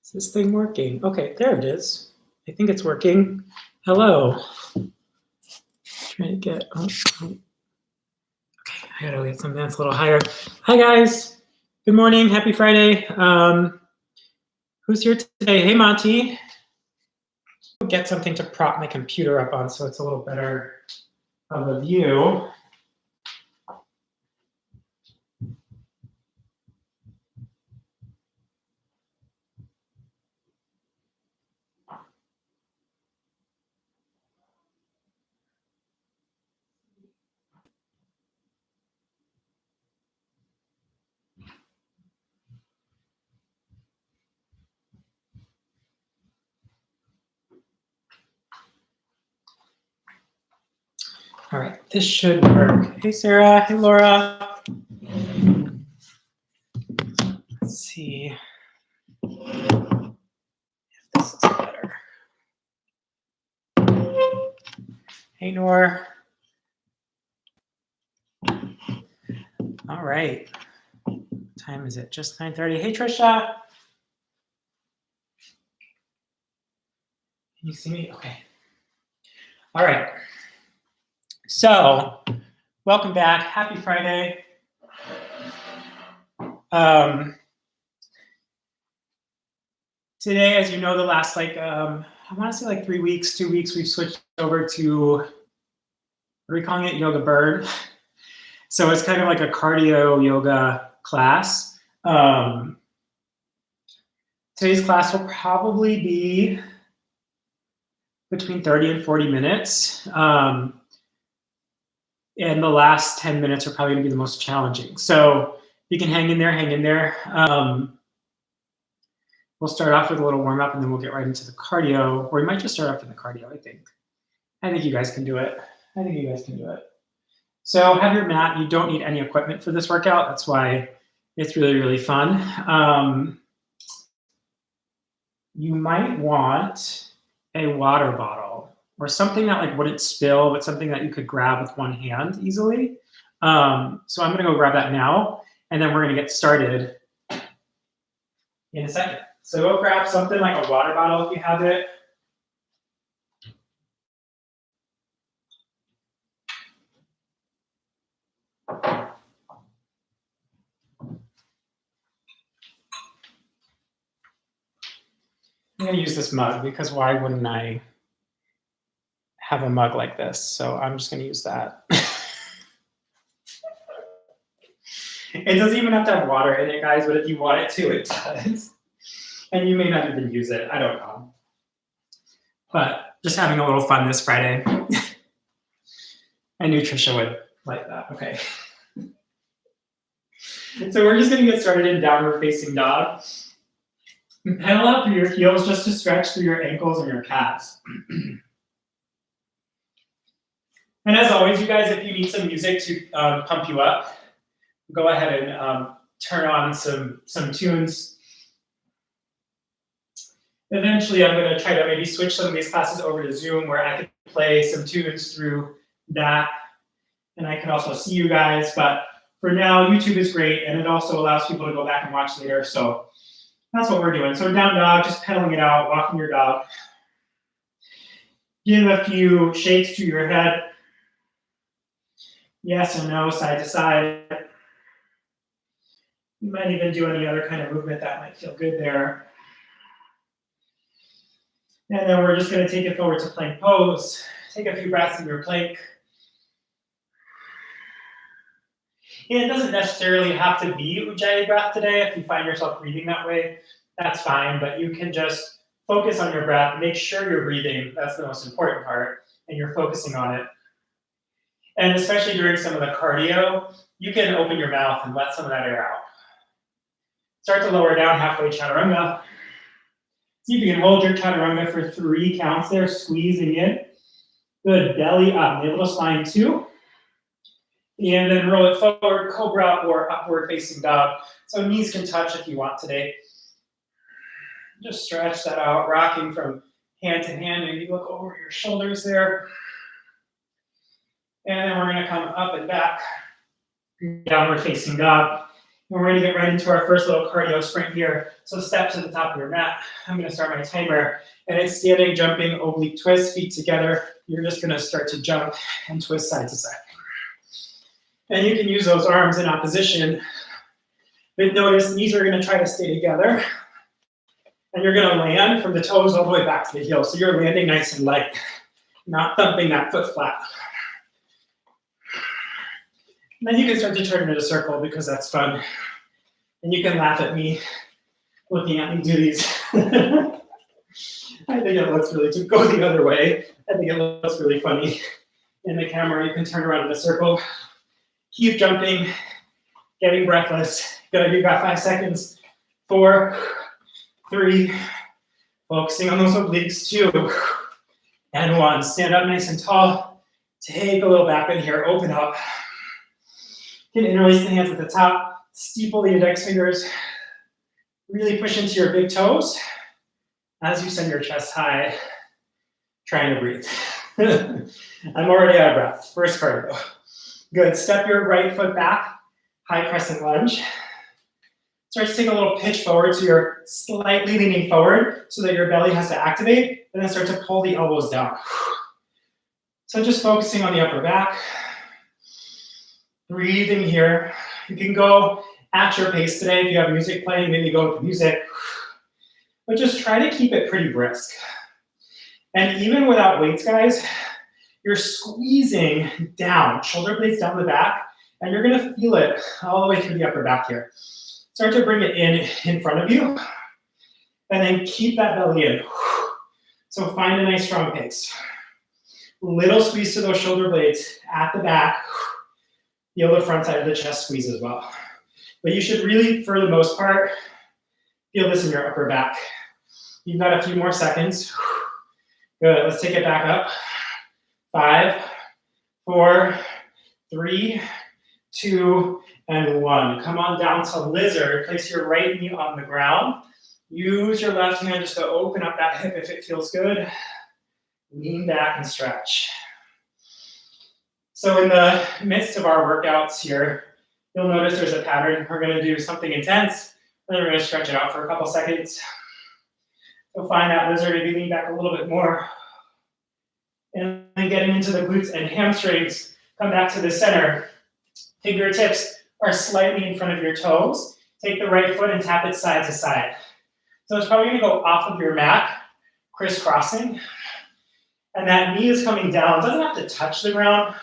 Is this thing working? Okay, there it is. I think it's working. Hello. Trying to get, okay, I gotta get something that's a little higher. Hi guys, good morning, happy Friday. Who's here today? Hey Monty. I'll get something to prop my computer up on so it's a little better of a view. All right, this should work. Hey Sarah, hey Laura. Let's see if this is better. Hey Nor. All right. What time is it? Just 9:30. Hey Trisha. Can you see me? Okay. All right. So, welcome back. Happy Friday. Today, as you know, the last I want to say 3 weeks, 2 weeks, we've switched over to, what are we calling it? Yoga Bird. So it's kind of like a cardio yoga class. Today's class will probably be between 30 and 40 minutes. And the last 10 minutes are probably going to be the most challenging. So you can hang in there, hang in there. We'll start off with a little warm up and then we'll get right into the cardio, or we might just start off in the cardio, I think. I think you guys can do it. I think you guys can do it. So have your mat. You don't need any equipment for this workout. That's why it's really, really fun. You might want a water bottle or something that wouldn't spill, but something that you could grab with one hand easily. So I'm gonna go grab that now, and then we're gonna get started in a second. So go grab something like a water bottle if you have it. I'm gonna use this mug because why wouldn't I have a mug like this? So I'm just gonna use that. It doesn't even have to have water in it, guys, but if you want it to, it does. And you may not even use it, I don't know. But just having a little fun this Friday. I knew Trisha would like that, okay. So we're just gonna get started in downward facing dog. Pedal up through your heels just to stretch through your ankles and your calves. And as always, you guys, if you need some music to pump you up, go ahead and turn on some tunes. Eventually, I'm going to try to maybe switch some of these classes over to Zoom where I can play some tunes through that. And I can also see you guys. But for now, YouTube is great. And it also allows people to go back and watch later. So that's what we're doing. So down dog, just pedaling it out, walking your dog. Give a few shakes to your head. Yes and no, side to side. You might even do any other kind of movement that might feel good there. And then we're just going to take it forward to plank pose. Take a few breaths in your plank. And it doesn't necessarily have to be Ujjayi breath today. If you find yourself breathing that way, that's fine. But you can just focus on your breath. Make sure you're breathing. That's the most important part. And you're focusing on it. And especially during some of the cardio, you can open your mouth and let some of that air out. Start to lower down halfway chaturanga. See if you can hold your chaturanga for 3 counts there, squeezing in. Good, belly up, navel to spine 2. And then roll it forward, cobra or upward facing dog. So knees can touch if you want today. Just stretch that out, rocking from hand to hand. Maybe look over your shoulders there. And then we're going to come up and back, downward facing dog. And we're gonna get right into our first little cardio sprint here. So step to the top of your mat. I'm gonna start my timer, and it's standing, jumping, oblique twist, feet together. You're just gonna start to jump and twist side to side. And you can use those arms in opposition, but notice knees are gonna try to stay together. And you're gonna land from the toes all the way back to the heel. So you're landing nice and light, not thumping that foot flat. And then you can start to turn it into a circle because that's fun. And you can laugh at me, looking at me do these. I think it looks really, to go the other way, I think it looks really funny. In the camera, you can turn around in a circle. Keep jumping, getting breathless. Good, you got 5 seconds. 4, 3, focusing on those obliques, 2, and 1. Stand up nice and tall. Take a little back bend here, open up. You can interlace the hands at the top, steeple the index fingers, really push into your big toes as you send your chest high, trying to breathe. I'm already out of breath. First cardio. Good, step your right foot back, high crescent lunge. Start to take a little pitch forward, so you're slightly leaning forward so that your belly has to activate, and then start to pull the elbows down. So just focusing on the upper back. Breathing here. You can go at your pace today. If you have music playing, maybe go with the music. But just try to keep it pretty brisk. And even without weights, guys, you're squeezing down, shoulder blades down the back, and you're gonna feel it all the way through the upper back here. Start to bring it in front of you, and then keep that belly in. So find a nice strong pace. Little squeeze to those shoulder blades at the back. Feel the front side of the chest squeeze as well. But you should really, for the most part, feel this in your upper back. You've got a few more seconds. Good, let's take it back up. 5, 4, 3, 2, and 1. Come on down to lizard. Place your right knee on the ground. Use your left hand just to open up that hip if it feels good. Lean back and stretch. So in the midst of our workouts here, you'll notice there's a pattern. We're gonna do something intense, then we're gonna stretch it out for a couple seconds. So find that lizard, maybe lean back a little bit more. And then getting into the glutes and hamstrings, come back to the center. Fingertips are slightly in front of your toes. Take the right foot and tap it side to side. So it's probably gonna go off of your mat, crisscrossing. And that knee is coming down. It doesn't have to touch the ground,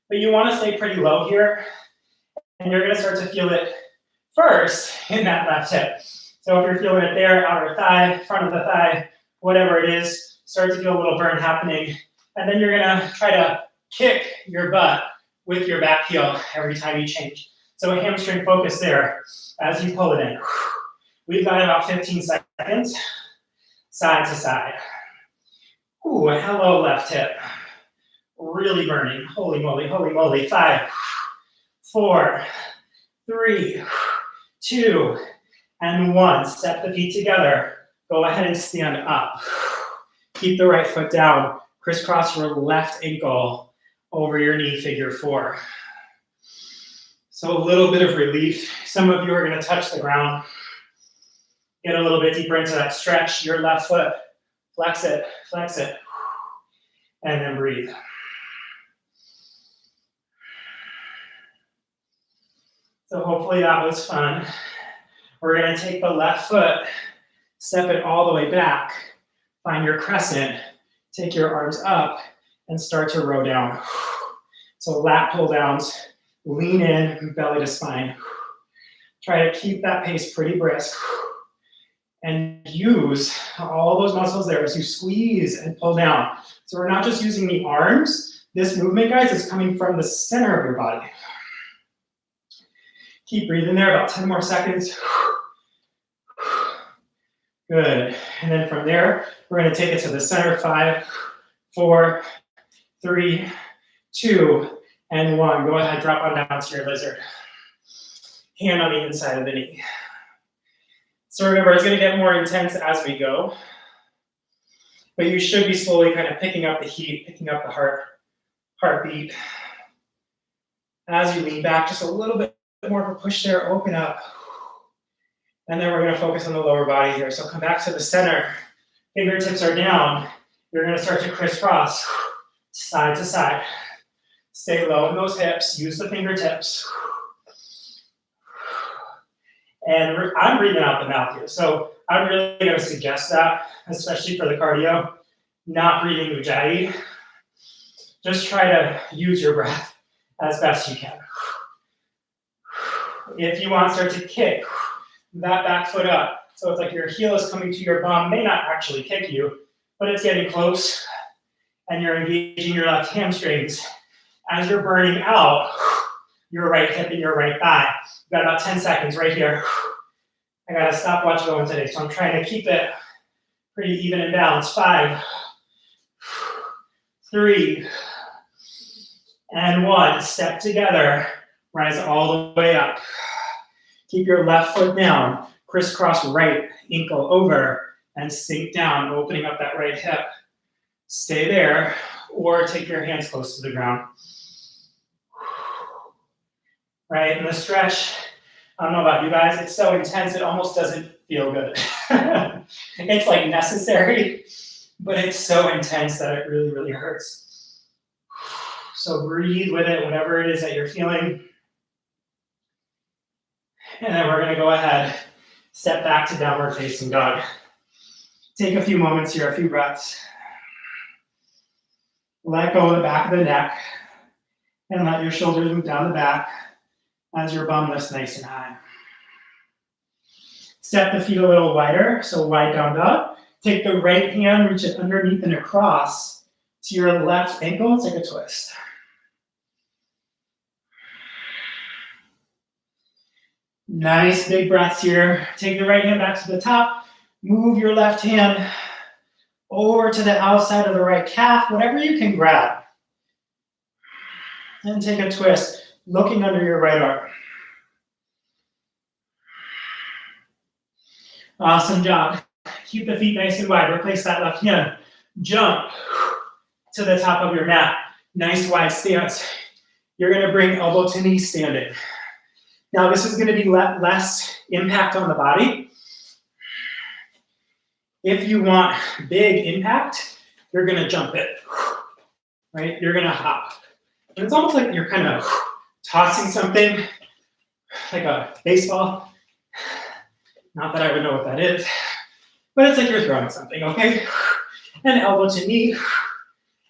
but you wanna stay pretty low here. And you're gonna start to feel it first in that left hip. So if you're feeling it there, outer thigh, front of the thigh, whatever it is, start to feel a little burn happening. And then you're gonna try to kick your butt with your back heel every time you change. So a hamstring focus there as you pull it in. We've got about 15 seconds, side to side. Ooh, hello left hip. Really burning, holy moly, holy moly. 5, 4, 3, 2, and 1. Step the feet together. Go ahead and stand up. Keep the right foot down. Crisscross your left ankle over your knee, figure 4. So a little bit of relief. Some of you are gonna touch the ground. Get a little bit deeper into that stretch. Your left foot, flex it, and then breathe. So hopefully that was fun. We're gonna take the left foot, step it all the way back, find your crescent, take your arms up, and start to row down. So lat pull-downs, lean in, belly to spine. Try to keep that pace pretty brisk. And use all those muscles there as you squeeze and pull down. So we're not just using the arms. This movement, guys, is coming from the center of your body. Keep breathing there, about 10 more seconds. Good. And then from there, we're going to take it to the center. 5, 4, 3, 2, and 1. Go ahead, drop on down to your lizard. Hand on the inside of the knee. So remember, it's going to get more intense as we go. But you should be slowly kind of picking up the heat, picking up the heartbeat. As you lean back just a little bit more of a push there, open up. And then we're going to focus on the lower body here. So come back to the center. Fingertips are down. You're going to start to crisscross, side to side. Stay low in those hips. Use the fingertips. And I'm breathing out the mouth here. So I'm really going to suggest that, especially for the cardio, not breathing ujjayi. Just try to use your breath as best you can. If you want to start to kick that back foot up, so it's like your heel is coming to your bum, may not actually kick you, but it's getting close, and you're engaging your left hamstrings as you're burning out your right hip and your right thigh. You've got about 10 seconds right here. I got a stopwatch going today, so I'm trying to keep it pretty even and balanced. 5, 3, and 1. Step together. Rise all the way up. Keep your left foot down. Crisscross right ankle over and sink down, opening up that right hip. Stay there or take your hands close to the ground. Right, and the stretch, I don't know about you guys, it's so intense it almost doesn't feel good. It's like necessary, but it's so intense that it really, really hurts. So breathe with it, whatever it is that you're feeling. And then we're gonna go ahead, step back to downward facing dog. Take a few moments here, a few breaths. Let go of the back of the neck and let your shoulders move down the back as your bum lifts nice and high. Step the feet a little wider, so wide down dog. Take the right hand, reach it underneath and across to your left ankle, take a twist. Nice big breaths here. Take the right hand back to the top. Move your left hand over to the outside of the right calf, whatever you can grab. And take a twist, looking under your right arm. Awesome job. Keep the feet nice and wide. Replace that left hand. Jump to the top of your mat. Nice wide stance. You're going to bring elbow to knee standing. Now this is going to be less impact on the body. If you want big impact, you're going to jump it, right? You're going to hop. And it's almost like you're kind of tossing something, like a baseball. Not that I would know what that is, but it's like you're throwing something, okay? And elbow to knee,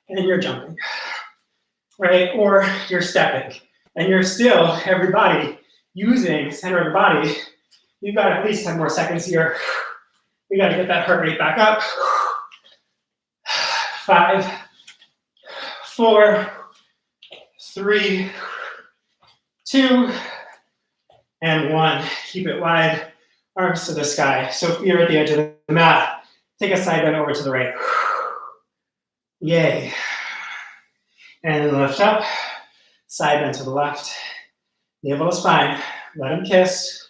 and then you're jumping, right? Or you're stepping, and you're still, everybody, using center of the body. You've got at least 10 more seconds here. We got to get that heart rate back up. 5, 4, 3, 2, and 1. Keep it wide, arms to the sky. So feet are at the edge of the mat. Take a side bend over to the right. Yay. And then lift up, side bend to the left. Navel to spine, let him kiss.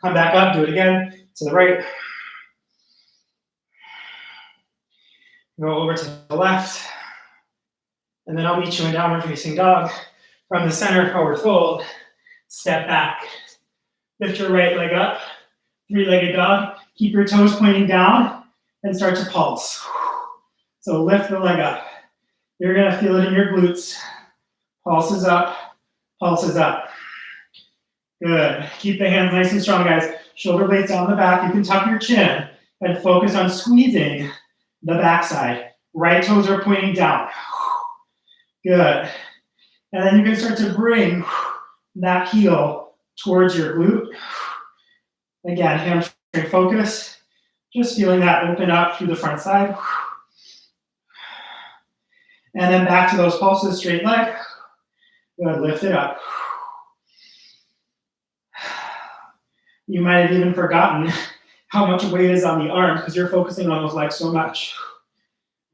Come back up, do it again, to the right. Go over to the left. And then I'll meet you in downward facing dog. From the center, forward fold. Step back. Lift your right leg up. 3-legged dog. Keep your toes pointing down and start to pulse. So lift the leg up. You're gonna feel it in your glutes. Pulses up, pulses up. Good. Keep the hands nice and strong, guys. Shoulder blades down the back. You can tuck your chin and focus on squeezing the backside. Right toes are pointing down. Good. And then you can start to bring that heel towards your glute. Again, hamstring focus. Just feeling that open up through the front side. And then back to those pulses, straight leg. Good, lift it up. You might have even forgotten how much weight is on the arms because you're focusing on those legs so much.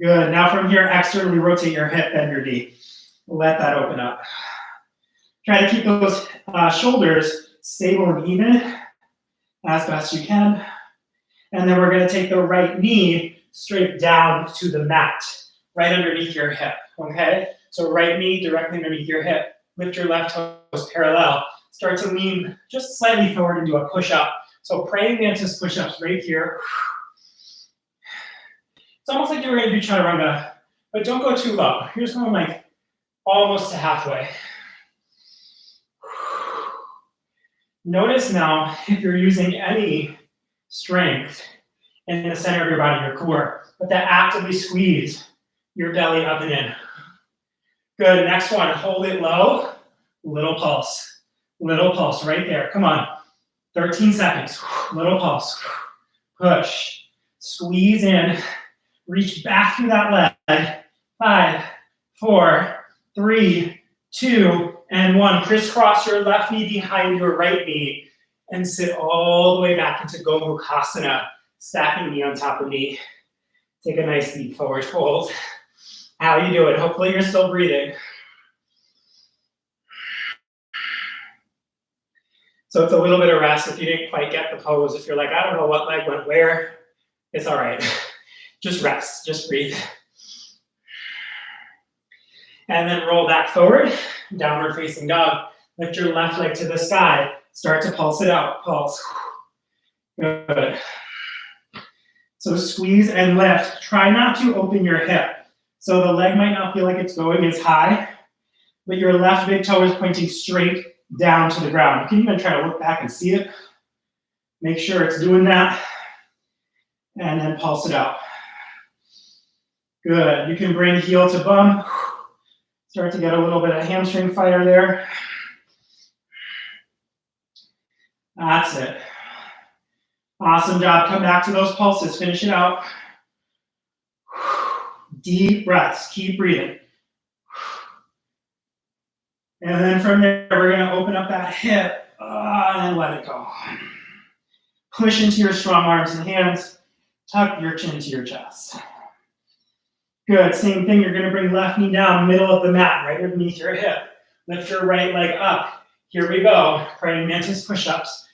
Good, now from here, externally rotate your hip, bend your knee. Let that open up. Try to keep those shoulders stable and even as best you can. And then we're gonna take the right knee straight down to the mat, right underneath your hip, okay? So right knee directly underneath your hip. Lift your left toes parallel. Start to lean just slightly forward and do a push-up. So praying mantis push-ups right here. It's almost like you're going to do chaturanga, but don't go too low. You're just going like almost to halfway. Notice now if you're using any strength in the center of your body, your core, but that actively squeeze your belly up and in. Good, next one, hold it low, little pulse right there, come on, 13 seconds, little pulse, push, squeeze in, reach back through that leg, 5, 4, 3, 2, and 1. Crisscross your left knee behind your right knee and sit all the way back into Gomukhasana, stacking knee on top of knee. Take a nice deep forward fold. How you doing? Hopefully you're still breathing. So it's a little bit of rest if you didn't quite get the pose. If you're like, I don't know what leg went where, it's all right. Just rest, just breathe. And then roll back forward, downward facing dog. Lift your left leg to the sky. Start to pulse it out, pulse. Good. So squeeze and lift. Try not to open your hip. So the leg might not feel like it's going as high, but your left big toe is pointing straight down to the ground. You can even try to look back and see it. Make sure it's doing that. And then pulse it out. Good. You can bring heel to bum. Start to get a little bit of hamstring fire there. That's it. Awesome job. Come back to those pulses. Finish it out. Deep breaths. Keep breathing. And then from there, we're going to open up that hip and then let it go. Push into your strong arms and hands. Tuck your chin to your chest. Good. Same thing. You're going to bring left knee down, middle of the mat, right underneath your hip. Lift your right leg up. Here we go. Praying mantis push-ups.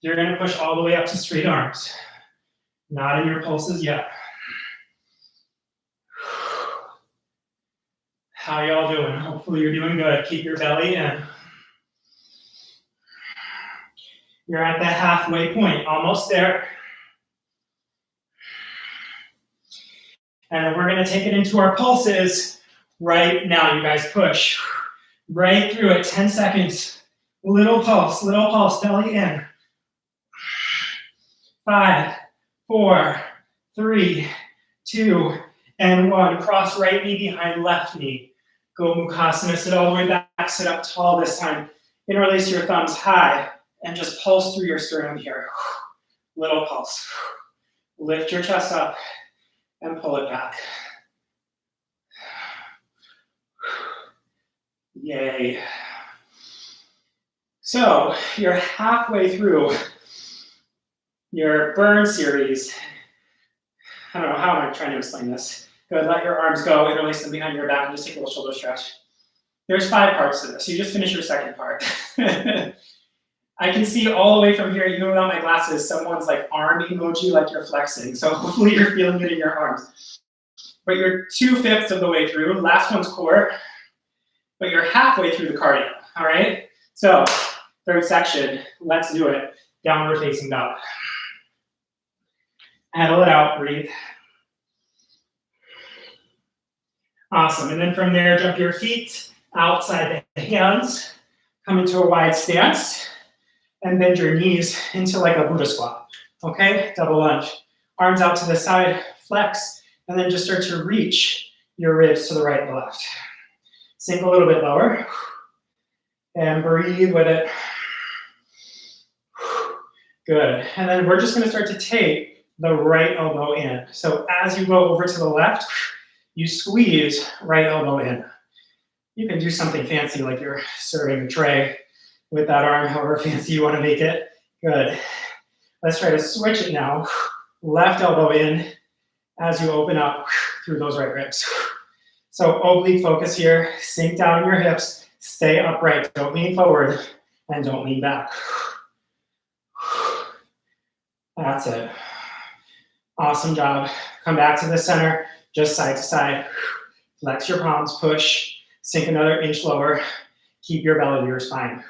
You're going to push all the way up to straight arms. Not in your pulses yet. How y'all doing? Hopefully you're doing good. Keep your belly in. You're at the halfway point, almost there. And then we're going to take it into our pulses right now. You guys push right through it. 10 seconds. Little pulse, belly in. 5, 4, 3, 2, and 1. Cross right knee behind left knee. Gomukhasana. Sit all the way back. Sit up tall this time. Interlace your thumbs high and just pulse through your sternum here. Little pulse. Lift your chest up and pull it back. Yay. So you're halfway through your burn series. I don't know, how am I trying to explain this? Good, let your arms go, interlace them behind your back, and just take a little shoulder stretch. There's 5 parts to this. You just finished your second part. I can see all the way from here, even without my glasses, someone's like arm emoji like you're flexing. So hopefully you're feeling it in your arms. But you're 2/5 of the way through. Last one's core. But you're halfway through the cardio, all right? So third section, let's do it. Downward facing dog. Paddle it out, breathe. Awesome, and then from there, jump your feet outside the hands, come into a wide stance, and bend your knees into like a Buddha squat, okay? Double lunge. Arms out to the side, flex, and then just start to reach your ribs to the right and left. Sink a little bit lower, and breathe with it. Good, and then we're just gonna start to take the right elbow in. So as you go over to the left, you squeeze right elbow in. You can do something fancy like you're serving a tray with that arm, however fancy you want to make it. Good. Let's try to switch it now. Left elbow in as you open up through those right ribs. So oblique focus here. Sink down in your hips. Stay upright. Don't lean forward and don't lean back. That's it. Awesome job. Come back to the center, just side to side. Flex your palms, push. Sink another inch lower. Keep your belly to your spine.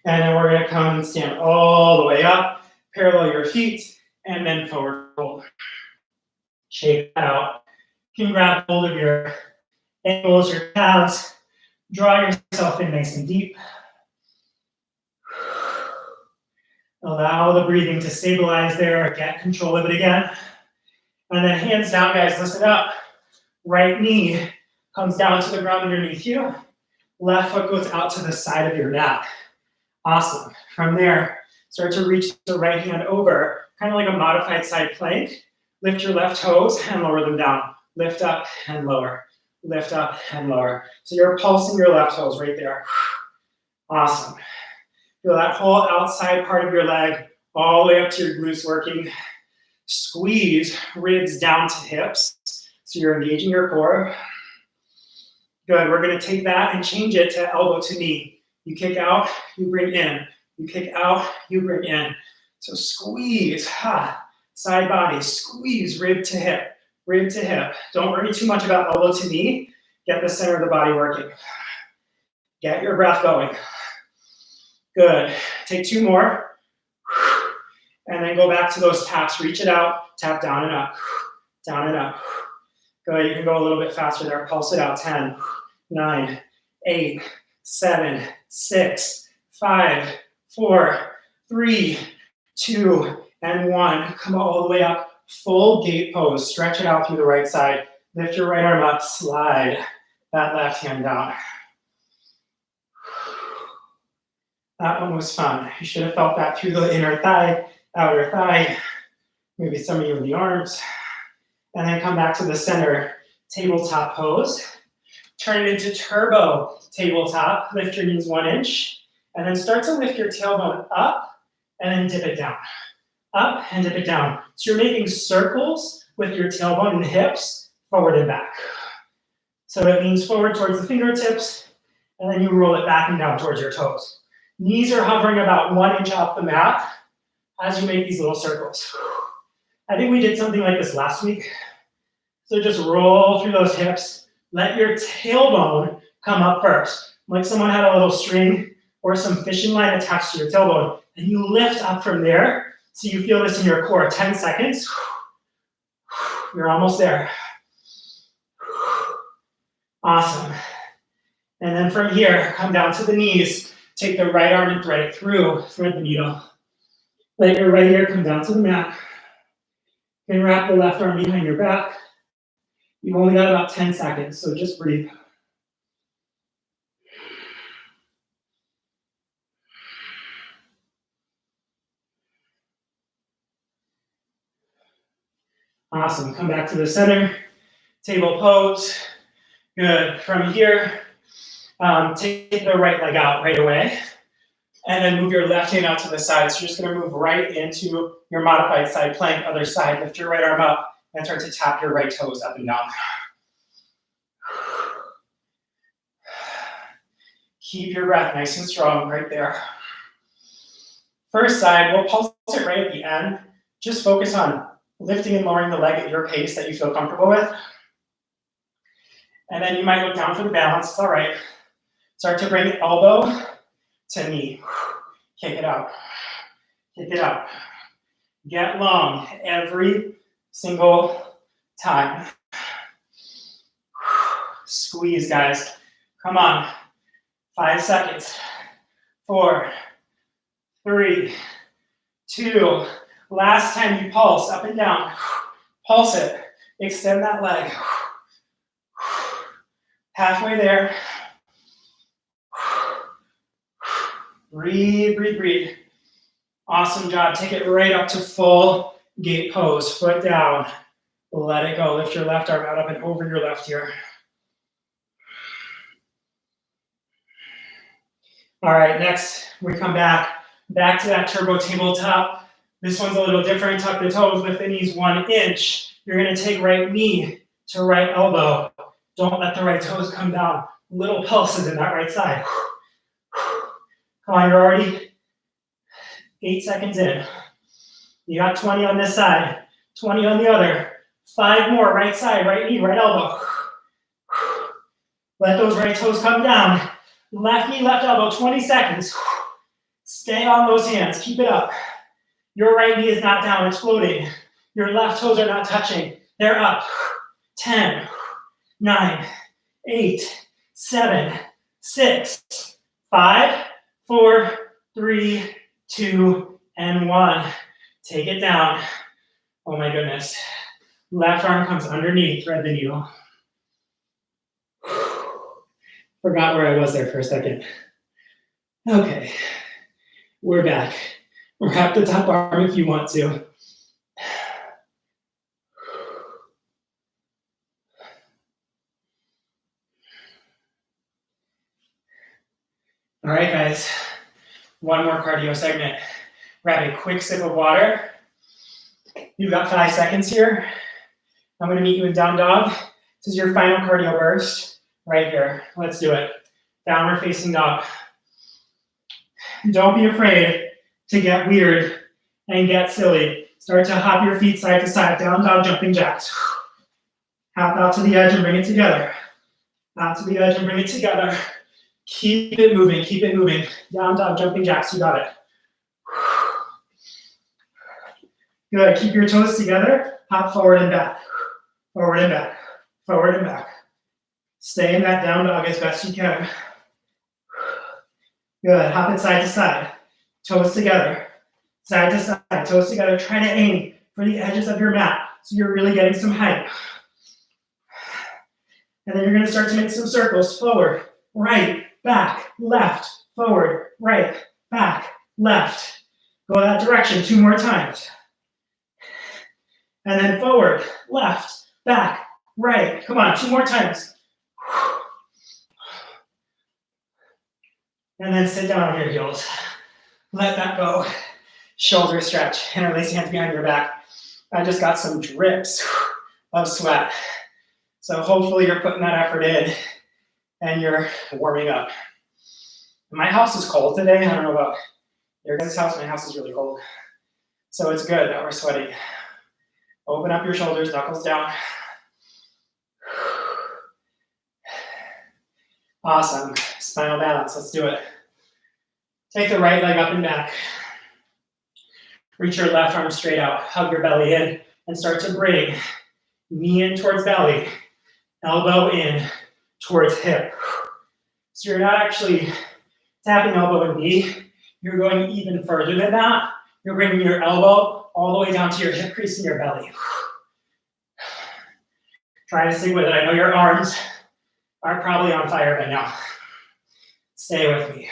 And then we're going to come and stand all the way up, parallel your feet, and then forward fold. Shake that out. You can grab hold of your ankles, your calves. Draw yourself in nice and deep. Allow the breathing to stabilize there. Get control of it again. And then hands down, guys. Listen up. Right knee comes down to the ground underneath you. Left foot goes out to the side of your mat. Awesome. From there, start to reach the right hand over, kind of like a modified side plank. Lift your left toes and lower them down. Lift up and lower. Lift up and lower. So you're pulsing your left toes right there. Awesome. Feel that whole outside part of your leg all the way up to your glutes working. Squeeze ribs down to hips. So you're engaging your core. Good. We're going to take that and change it to elbow to knee. You kick out, you bring in. You kick out, you bring in. So squeeze, side body, squeeze, rib to hip, rib to hip. Don't worry too much about elbow to knee. Get the center of the body working. Get your breath going. Good. Take two more. And then go back to those taps. Reach it out, tap down and up, down and up. Good. You can go a little bit faster there. Pulse it out. 10, 9, 8, 7, 6, 5, 4, 3, 2, and 1. Come all the way up. Full gate pose. Stretch it out through the right side. Lift your right arm up. Slide that left hand down. That one was fun. You should have felt that through the inner thigh, outer thigh, maybe some of you in the arms. And then come back to the center, tabletop pose. Turn it into turbo tabletop. Lift your knees 1 inch. And then start to lift your tailbone up and then dip it down. Up and dip it down. So you're making circles with your tailbone and hips, forward and back. So it leans forward towards the fingertips, and then you roll it back and down towards your toes. Knees are hovering about 1 inch off the mat as you make these little circles. I think we did something like this last week. So just roll through those hips. Let your tailbone come up first. Like someone had a little string or some fishing line attached to your tailbone. And you lift up from there. So you feel this in your core. 10 seconds. You're almost there. Awesome. And then from here, come down to the knees. Take the right arm and thread it through. Thread the needle. Let your right ear come down to the mat. And wrap the left arm behind your back. You've only got about 10 seconds, so just breathe. Awesome. Come back to the center. Table pose. Good. From here, take the right leg out right away. And then move your left hand out to the side. So you're just going to move right into your modified side plank. Other side. Lift your right arm up and start to tap your right toes up and down. Keep your breath nice and strong right there. First side, we'll pulse it right at the end. Just focus on lifting and lowering the leg at your pace that you feel comfortable with. And then you might look down for the balance. It's all right. Start to bring elbow to knee. Kick it out. Kick it out. Get long every single time. Squeeze, guys. Come on. 5 seconds. 4, 3, 2. Last time you pulse up and down. Pulse it. Extend that leg. Halfway there. Breathe, breathe, breathe. Awesome job. Take it right up to full gate pose. Foot down. Let it go. Lift your left arm out up and over your left ear. All right, next we come back to that turbo tabletop. This one's a little different. Tuck the toes, lift the knees 1 inch. You're going to take right knee to right elbow. Don't let the right toes come down. Little pulses in that right side. Come on, you're already 8 seconds in. You got 20 on this side, 20 on the other. 5 more, right side, right knee, right elbow. Let those right toes come down. Left knee, left elbow, 20 seconds. Stay on those hands, keep it up. Your right knee is not down, it's floating. Your left toes are not touching, they're up. 10, 9, 8, 7, 6, 5, 4, 3, 2, and 1. Take it down. Oh my goodness. Left arm comes underneath, thread the needle. Forgot where I was there for a second. Okay, we're back. Wrap the top arm if you want to. All right, guys. One more cardio segment. Grab a quick sip of water. You've got 5 seconds here. I'm going to meet you in down dog. This is your final cardio burst right here. Let's do it. Downward facing dog. Don't be afraid to get weird and get silly. Start to hop your feet side to side. Down dog jumping jacks. Hop out to the edge and bring it together. Out to the edge and bring it together. Keep it moving, keep it moving. Down dog jumping jacks, you got it. Good, keep your toes together. Hop forward and back. Forward and back. Forward and back. Stay in that down dog as best you can. Good, hop it side to side. Toes together. Side to side, toes together. Try to aim for the edges of your mat so you're really getting some height. And then you're going to start to make some circles. Forward, right, back, left, forward, right, back, left. Go that direction 2 more times. And then forward, left, back, right. Come on, 2 more times. And then sit down on your heels. Let that go. Shoulder stretch. Interlace hands behind your back. I just got some drips of sweat. So hopefully you're putting that effort in and you're warming up. My house is cold today. I don't know about your guys' house. My house is really cold. So it's good that we're sweating. Open up your shoulders, knuckles down. Awesome. Spinal balance. Let's do it. Take the right leg up and back. Reach your left arm straight out. Hug your belly in and start to bring knee in towards belly. Elbow in towards hip. So you're not actually tapping elbow and knee. You're going even further than that. You're bringing your elbow all the way down to your hip crease in your belly. Try to stick with it. I know your arms are probably on fire by now. Stay with me.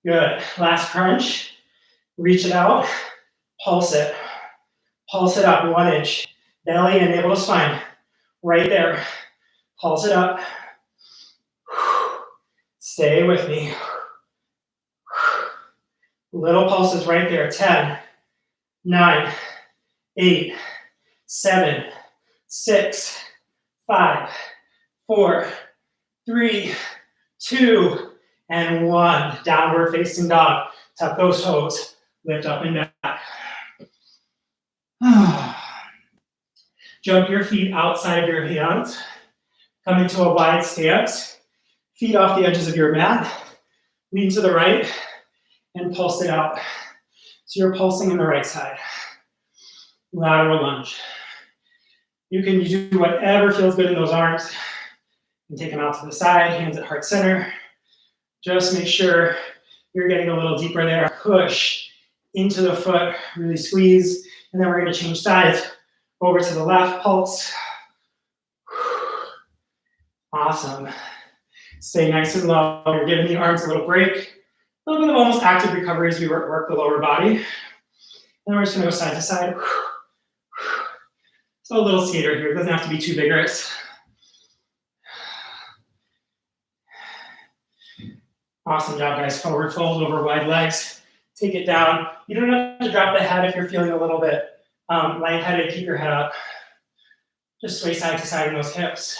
Good. Last crunch. Reach it out. Pulse it. Pulse it up 1 inch. Belly and navel to spine. Right there. Pulse it up. Stay with me. Little pulses right there. 10, 9, 8, 7, 6, 5, 4, 3, 2, and 1. Downward facing dog. Tuck those toes. Lift up and back. Jump your feet outside of your hands. Come into a wide stance. Feet off the edges of your mat. Lean to the right and pulse it out. So you're pulsing in the right side. Lateral lunge. You can do whatever feels good in those arms. And take them out to the side, hands at heart center. Just make sure you're getting a little deeper there. Push into the foot, really squeeze. And then we're going to change sides. Over to the left, pulse. Awesome. Stay nice and low. You're giving the arms a little break. A little bit of almost active recovery as we work the lower body. And we're just going to go side to side. So a little skater here. It doesn't have to be too vigorous. Awesome job, guys. Forward fold over wide legs. Take it down. You don't have to drop the head if you're feeling a little bit lightheaded. Keep your head up. Just sway side to side in those hips.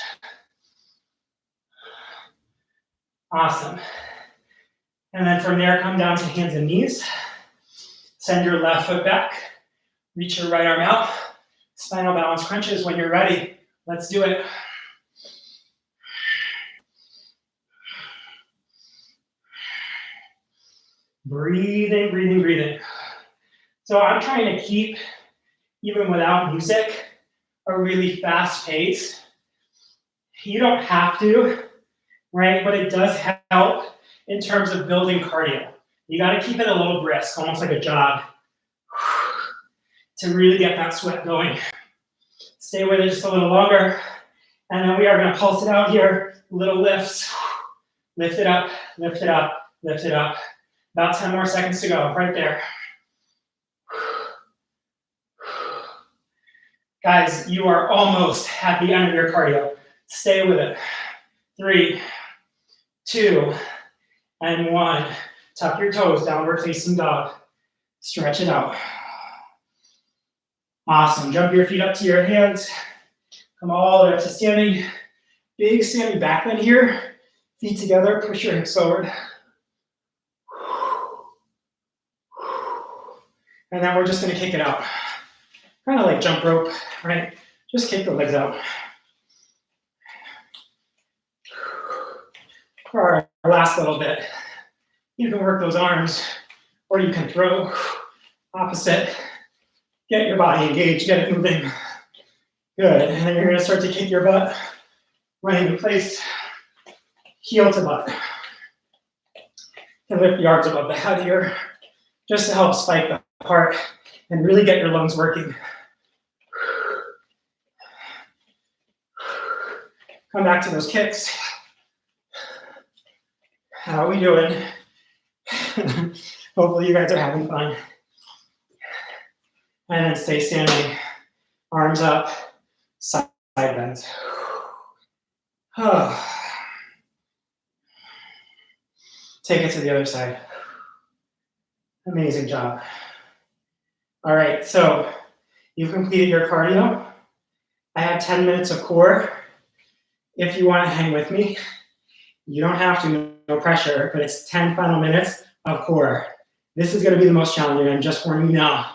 Awesome. And then from there, come down to hands and knees. Send your left foot back. Reach your right arm out. Spinal balance crunches when you're ready. Let's do it. Breathing, breathing, breathing. So I'm trying to keep, even without music, a really fast pace. You don't have to, right? But it does help in terms of building cardio. You got to keep it a little brisk, almost like a jog, to really get that sweat going. Stay with it just a little longer. And then we are going to pulse it out here. Little lifts. Lift it up, lift it up, lift it up. About 10 more seconds to go, right there. Guys, you are almost at the end of your cardio. Stay with it. 3, 2, and 1. Tuck your toes, downward facing dog. Stretch it out. Awesome. Jump your feet up to your hands. Come all the way up to standing. Big standing back bend here. Feet together, push your hips forward. And then we're just going to kick it out. Kind of like jump rope, right? Just kick the legs out. For our last little bit, you can work those arms, or you can throw opposite. Get your body engaged, get it moving. Good, and then you're going to start to kick your butt right into place, heel to butt. And lift the arms above the head here, just to help spike the heart and really get your lungs working. Come back to those kicks. How are we doing? Hopefully you guys are having fun. And then stay standing, arms up, side bends. Take it to the other side. Amazing job. All right, so you've completed your cardio. I have 10 minutes of core. If you want to hang with me, you don't have to, no pressure, but it's 10 final minutes of core. This is going to be the most challenging. I'm just warning you now.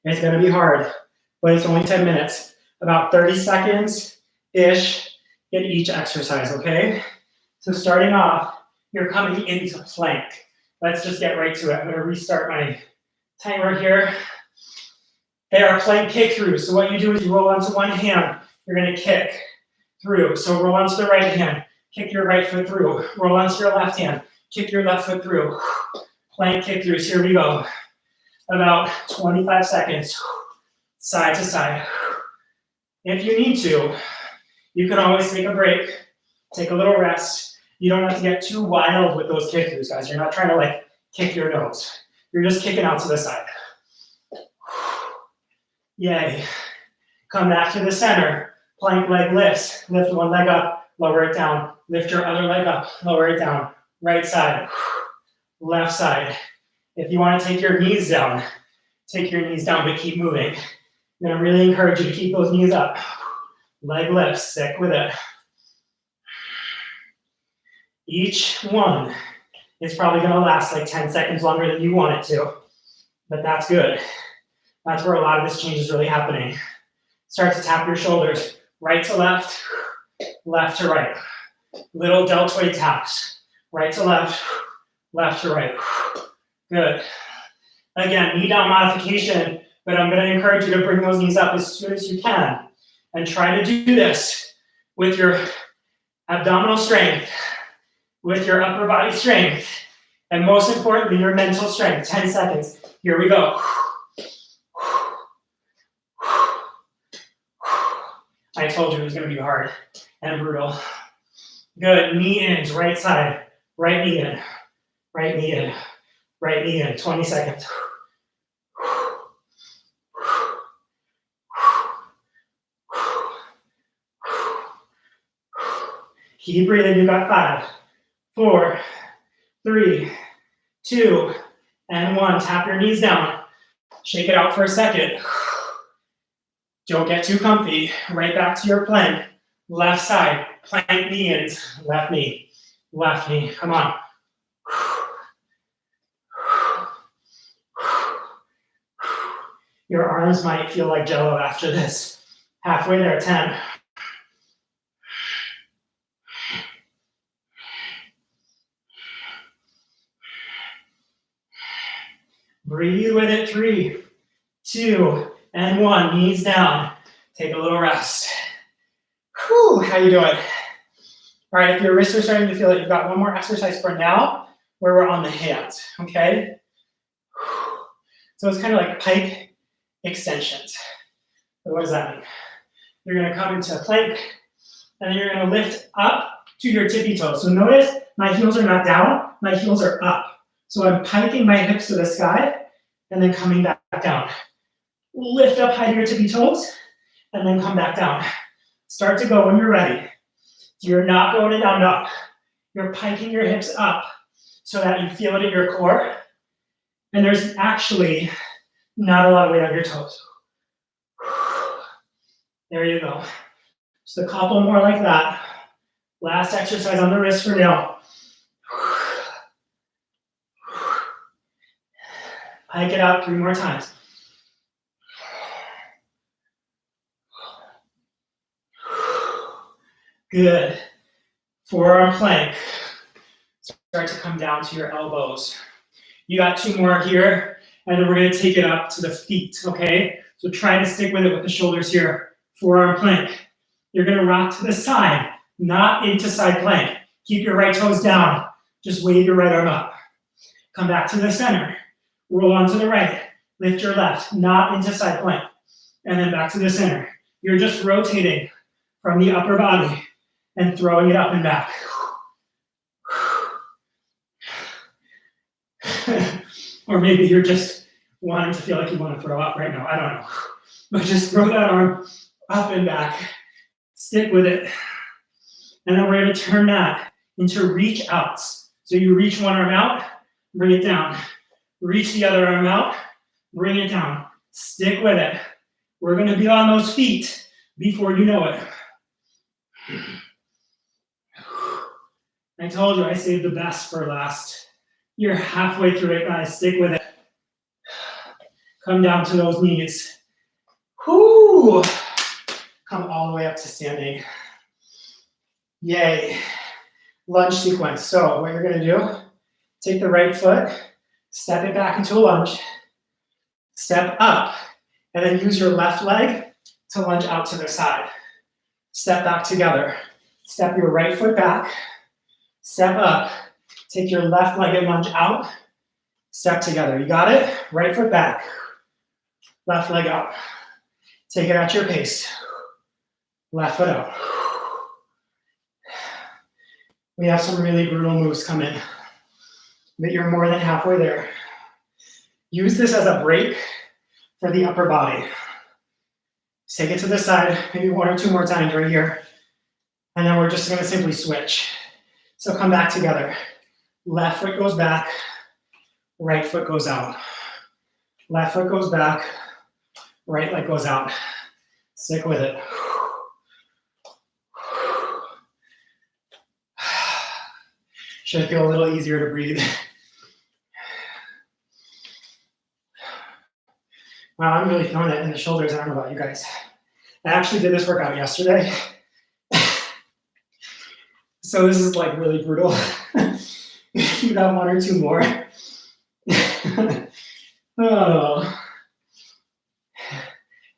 It's going to be hard, but it's only 10 minutes. About 30 seconds-ish in each exercise, okay? So starting off, you're coming into plank. Let's just get right to it. I'm going to restart my timer here. They are plank kick throughs. So what you do is you roll onto one hand. You're going to kick through. So roll onto the right hand. Kick your right foot through. Roll onto your left hand. Kick your left foot through. Plank kick throughs. Here we go. About 25 seconds. Side to side. If you need to, you can always take a break. Take a little rest. You don't have to get too wild with those kick throughs, guys. You're not trying to like kick your nose. You're just kicking out to the side. Yay. Come back to the center. Plank leg lifts. Lift one leg up, lower it down. Lift your other leg up, lower it down. Right side, left side. If you want to take your knees down, take your knees down, but keep moving. I'm going to really encourage you to keep those knees up. Leg lifts, stick with it. Each one is probably going to last like 10 seconds longer than you want it to, but that's good. That's where a lot of this change is really happening. Start to tap your shoulders, right to left, left to right. Little deltoid taps, right to left to right. Good. Again, knee down modification, but I'm going to encourage you to bring those knees up as soon as you can and try to do this with your abdominal strength, with your upper body strength, and most importantly, your mental strength. 10 seconds. Here we go. I told you it was going to be hard and brutal. Good. Knee ins, right side. Right knee in. Right knee in. Right knee in. 20 seconds. Keep breathing. You got 5, 4, 3, 2, and 1. Tap your knees down. Shake it out for a second. Don't get too comfy. Right back to your plank. Left side. Plank knee ins. Left knee. Left knee. Come on. Your arms might feel like jello after this. Halfway there, 10. Breathe with it, 3, 2, and 1. Knees down. Take a little rest. Whew, how you doing? All right, if your wrists are starting to feel it, you've got one more exercise for now where we're on the hands, okay? So it's kind of like pike extensions. So what does that mean? You're gonna come into a plank, and then you're gonna lift up to your tippy toes. So notice my heels are not down, my heels are up. So I'm piking my hips to the sky, and then coming back down. Lift up high to your tippy toes, and then come back down. Start to go when you're ready. You're not going down, no. You're piking your hips up so that you feel it in your core. And there's actually not a lot of weight on your toes. There you go. Just a couple more like that. Last exercise on the wrist for now. Pike it out 3 more times. Good. Forearm plank. Start to come down to your elbows. You got 2 more here, and then we're going to take it up to the feet, okay? So try to stick with it with the shoulders here. Forearm plank. You're going to rock to the side, not into side plank. Keep your right toes down. Just wave your right arm up. Come back to the center. Roll onto the right. Lift your left, not into side plank. And then back to the center. You're just rotating from the upper body and throwing it up and back. Or maybe you're just wanting to feel like you want to throw up right now. I don't know. But just throw that arm up and back. Stick with it. And then we're going to turn that into reach outs. So you reach one arm out, bring it down. Reach the other arm out, bring it down. Stick with it. We're going to be on those feet before you know it. I told you I saved the best for last. You're halfway through it, guys. Stick with it. Come down to those knees. Whoo! Come all the way up to standing. Yay. Lunge sequence. So what you're going to do, take the right foot, step it back into a lunge, step up, and then use your left leg to lunge out to the side. Step back together. Step your right foot back, step up, take your left leg and lunge out, step together. You got it? Right foot back, left leg out. Take it at your pace. Left foot out. We have some really brutal moves coming, but you're more than halfway there. Use this as a break for the upper body. Take it to the side, maybe 1 or 2 more times right here. And then we're just going to simply switch. So come back together. Left foot goes back, right foot goes out. Left foot goes back, right leg goes out. Stick with it. Should feel a little easier to breathe. Wow, I'm really feeling it in the shoulders. I don't know about you guys. I actually did this workout yesterday. So this is like really brutal. You got 1 or 2 more. Oh.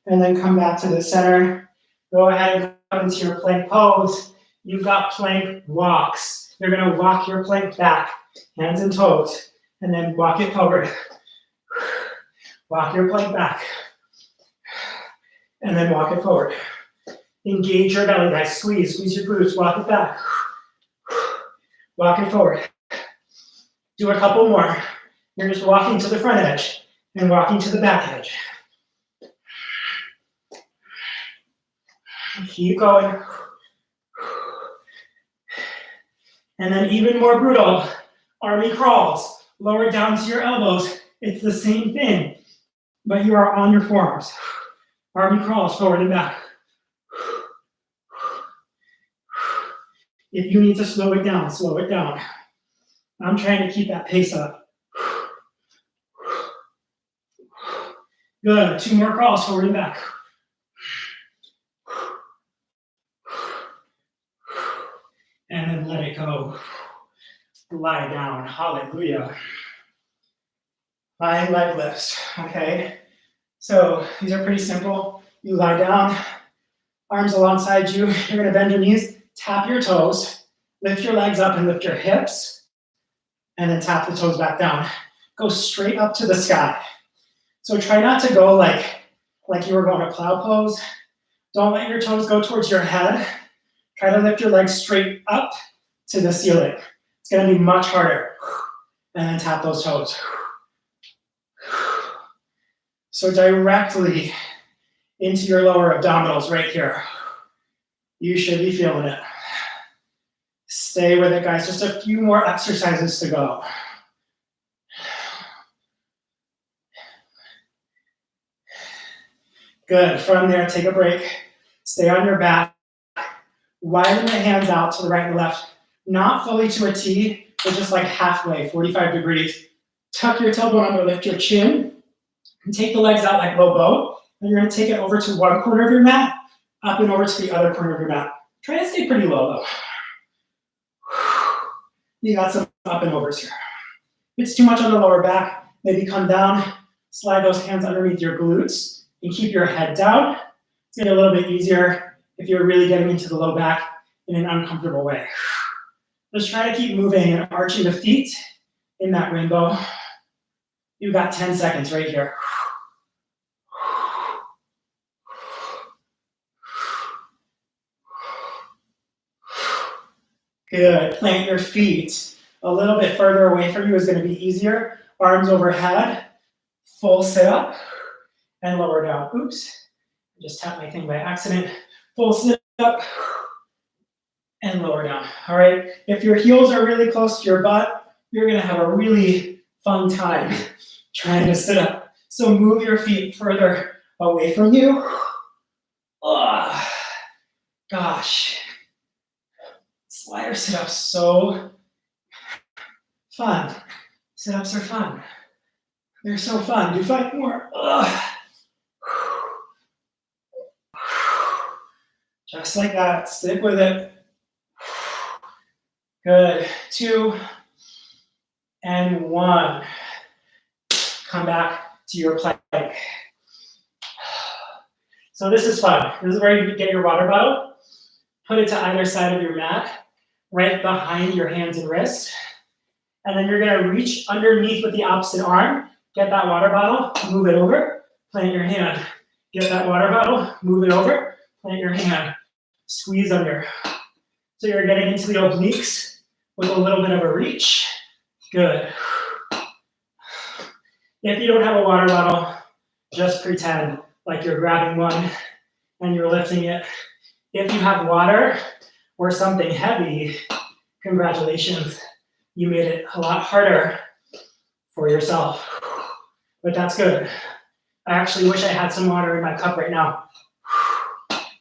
And then come back to the center. Go ahead and come into your plank pose. You've got plank walks. You're going to walk your plank back, hands and toes, and then walk it forward. Walk your plank back, and then walk it forward. Engage your belly, guys. Squeeze your glutes. Walk it back. Walk it forward. Do a couple more. You're just walking to the front edge and walking to the back edge. Keep going. And then even more brutal, army crawls. Lower down to your elbows. It's the same thing, but you are on your forearms. Army crawls forward and back. If you need to slow it down, slow it down. I'm trying to keep that pace up. Good, 2 more crawls forward and back. and let it go. Lie down. Hallelujah. Lying leg lifts. Okay. So these are pretty simple. You lie down, arms alongside you. You're going to bend your knees, tap your toes, lift your legs up and lift your hips, and then tap the toes back down. Go straight up to the sky. So try not to go like you were going to cloud pose. Don't let your toes go towards your head. Try to lift your legs straight up to the ceiling. It's going to be much harder. And then tap those toes. So directly into your lower abdominals right here. You should be feeling it. Stay with it, guys. Just a few more exercises to go. Good. From there, take a break. Stay on your back. Widen the hands out to the right and left. Not fully to a T, but just like halfway, 45 degrees. Tuck your tailbone under, lift your chin. And take the legs out like low bow. And you're going to take it over to one corner of your mat, up and over to the other corner of your mat. Try to stay pretty low though. You got some up and overs here. If it's too much on the lower back, maybe come down, slide those hands underneath your glutes, and keep your head down. It's going to be a little bit easier if you're really getting into the low back in an uncomfortable way. Just try to keep moving and arching the feet in that rainbow. You've got 10 seconds right here. Good. Plant your feet a little bit further away from you is going to be easier. Arms overhead, full sit up, and lower down. Oops. I just tapped my thing by accident. Full sit up and lower down. All right. If your heels are really close to your butt, you're going to have a really fun time trying to sit up. So move your feet further away from you. Oh, gosh. Slider sit-ups, so fun. Sit-ups are fun. They're so fun. Do 5 more. Ugh. Just like that. Stick with it. Good. 2 and 1. Come back to your plank. So this is fun. This is where you get your water bottle. Put it to either side of your mat, right behind your hands and wrists. And then you're going to reach underneath with the opposite arm. Get that water bottle, move it over, plant your hand. Get that water bottle, move it over, plant your hand. Squeeze under. So you're getting into the obliques with a little bit of a reach. Good. If you don't have a water bottle, just pretend like you're grabbing one and you're lifting it. If you have water or something heavy, congratulations. You made it a lot harder for yourself. But that's good. I actually wish I had some water in my cup right now.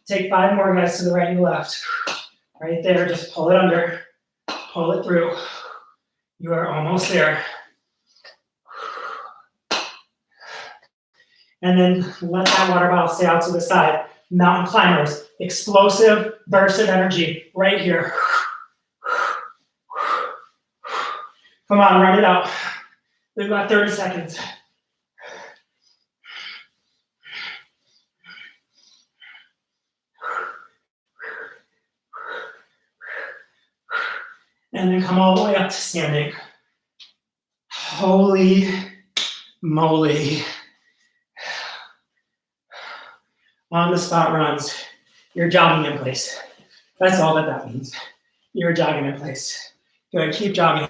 Take 5 more, guys, to the right and the left. Right there, just pull it under, pull it through. You are almost there. And then let that water bottle stay out to the side. Mountain climbers, explosive burst of energy right here. Come on, run it out. We've got 30 seconds. And then come all the way up to standing. Holy moly. On the spot runs. You're jogging in place. That's all that means. You're jogging in place. Good, keep jogging.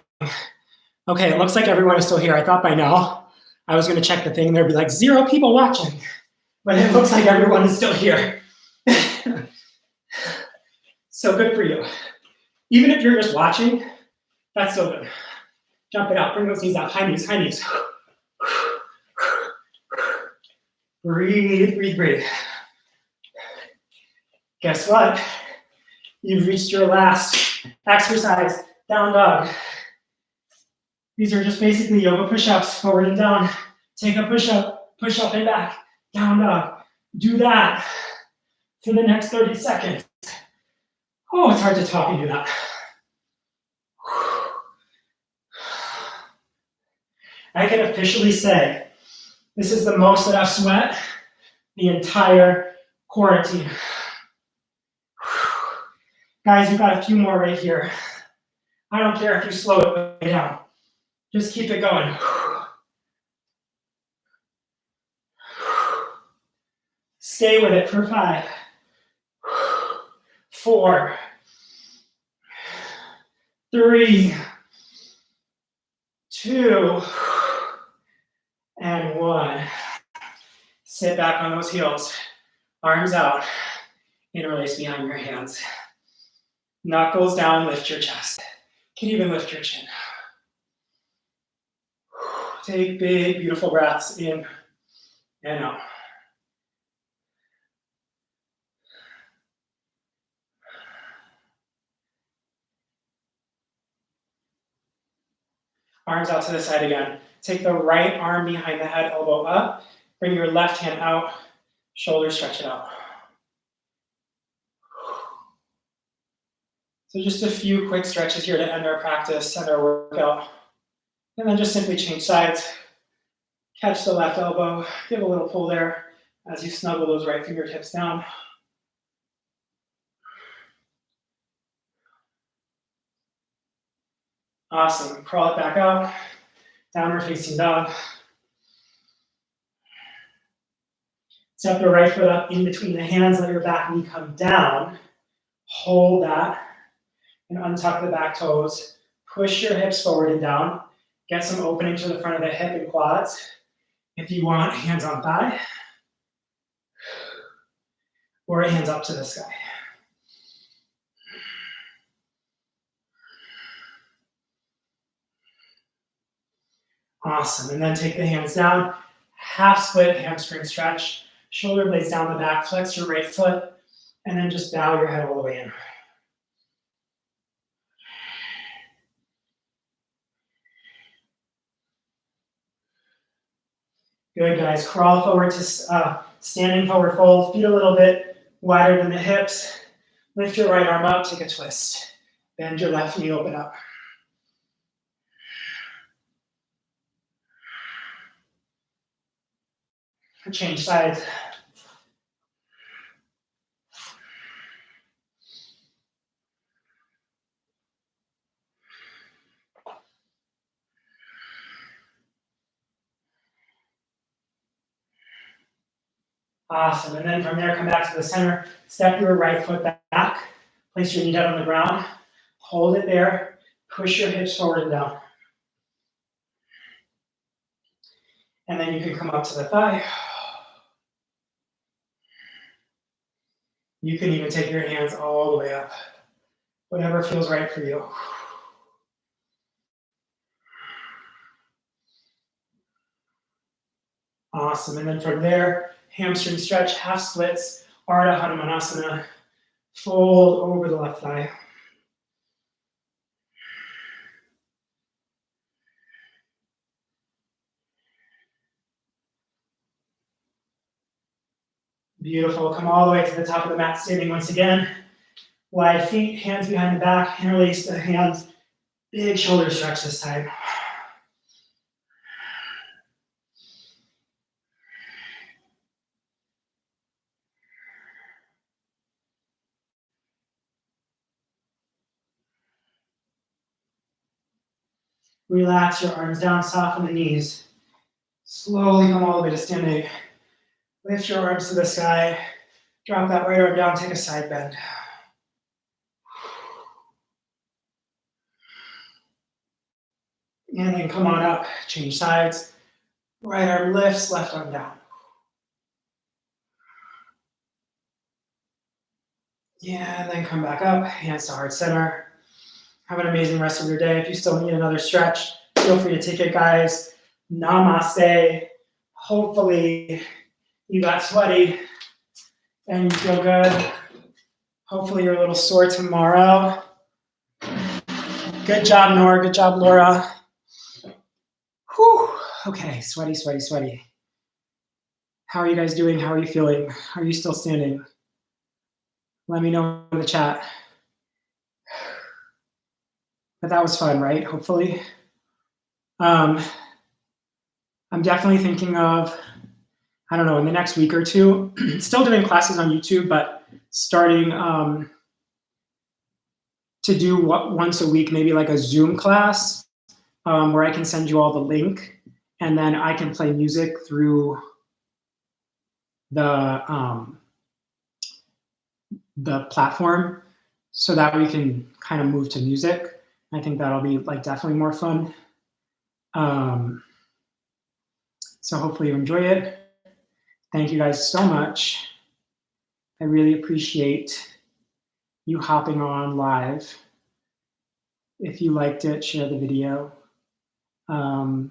Okay, it looks like everyone is still here. I thought by now I was going to check the thing and there'd be like 0 people watching. But it looks like everyone is still here. So good for you. Even if you're just watching, that's still good. Jump it out, bring those knees out, high knees, high knees. Breathe, breathe, breathe. Guess what? You've reached your last exercise, down dog. These are just basically yoga push-ups, forward and down. Take a push-up and back, down dog. Do that for the next 30 seconds. Oh, it's hard to talk and do that. I can officially say this is the most that I've sweat the entire quarantine. Guys, you've got a few more right here. I don't care if you slow it way down. Just keep it going. Stay with it for 5, 4, 3, 2, and 1. Sit back on those heels. Arms out. Interlace behind your hands. Knuckles down, lift your chest. You can even lift your chin. Take big, beautiful breaths in and out. Arms out to the side again. Take the right arm behind the head, elbow up. Bring your left hand out. Shoulders stretch it out. So just a few quick stretches here to end our practice, end our workout. And then just simply change sides. Catch the left elbow. Give a little pull there as you snuggle those right fingertips down. Awesome. Crawl it back out. Downward facing dog. Step your right foot up in between the hands. Let your back knee come down. Hold that. And untuck the back toes. Push your hips forward and down. Get some opening to the front of the hip and quads. If you want, hands on thigh. Or hands up to the sky. Awesome. And then take the hands down. Half split hamstring stretch. Shoulder blades down the back. Flex your right foot. And then just bow your head all the way in. Good, guys. Crawl forward to standing forward fold. Feet a little bit wider than the hips. Lift your right arm up. Take a twist. Bend your left knee, open up. Change sides. Awesome. And then from there, come back to the center. Step your right foot back. Place your knee down on the ground. Hold it there. Push your hips forward and down. And then you can come up to the thigh. You can even take your hands all the way up. Whatever feels right for you. Awesome. And then from there, hamstring stretch, half splits, Ardha Hanumanasana. Fold over the left thigh. Beautiful. Come all the way to the top of the mat, standing once again. Wide feet, hands behind the back, interlace the hands. Big shoulder stretch this time. Relax your arms down, soften the knees. Slowly come all the way to standing. Lift your arms to the sky. Drop that right arm down, take a side bend. And then come on up, change sides. Right arm lifts, left arm down. Yeah, and then come back up, hands to heart center. Have an amazing rest of your day. If you still need another stretch, feel free to take it, guys. Namaste. Hopefully you got sweaty and you feel good. Hopefully you're a little sore tomorrow. Good job, Nora. Good job, Laura. Whew. Okay, sweaty, sweaty, sweaty. How are you guys doing? How are you feeling? Are you still standing? Let me know in the chat. But that was fun, right? Hopefully. I'm definitely thinking of, I don't know, in the next week or two, still doing classes on YouTube, but starting to do once a week, maybe like a Zoom class where I can send you all the link, and then I can play music through the platform, so that we can kind of move to music. I think that'll be like definitely more fun. So hopefully you enjoy it. Thank you guys so much. I really appreciate you hopping on live. If you liked it, share the video. And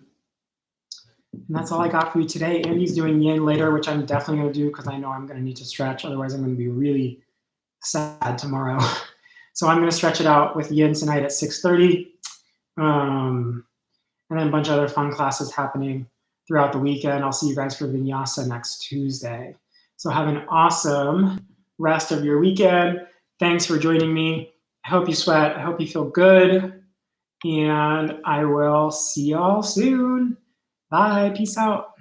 that's all I got for you today. Andy's doing yin later, which I'm definitely going to do because I know I'm going to need to stretch. Otherwise, I'm going to be really sad tomorrow. So I'm going to stretch it out with yin tonight at 6:30. And then a bunch of other fun classes happening throughout the weekend. I'll see you guys for Vinyasa next Tuesday. So have an awesome rest of your weekend. Thanks for joining me. I hope you sweat. I hope you feel good. And I will see y'all soon. Bye. Peace out.